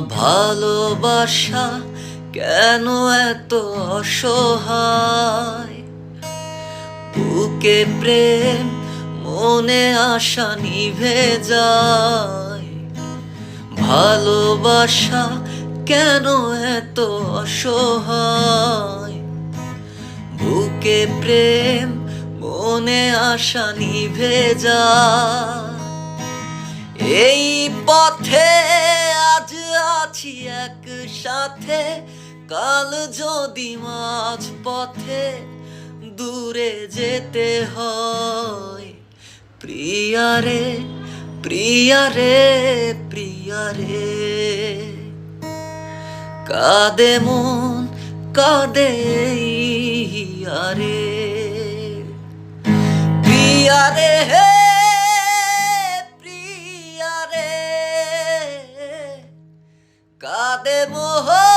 ভালোবাসা কেন এত অসহায়? বুকে প্রেম মনে আশা নিভে যায়। ভালোবাসা কেন এত অসহায়? বুকে প্রেম মনে আশা নিভে যায়। এই পথে আজ আছি একসাথে, কাল যদি মাঝ পথে দূরে যেতে হয়। প্রিয়ারে প্রিয়ারে প্রিয়ারে, কাঁদে মন কাঁদে আরে। প্রিয়ারে হে প্রিয়ারে, কাঁদে মোহ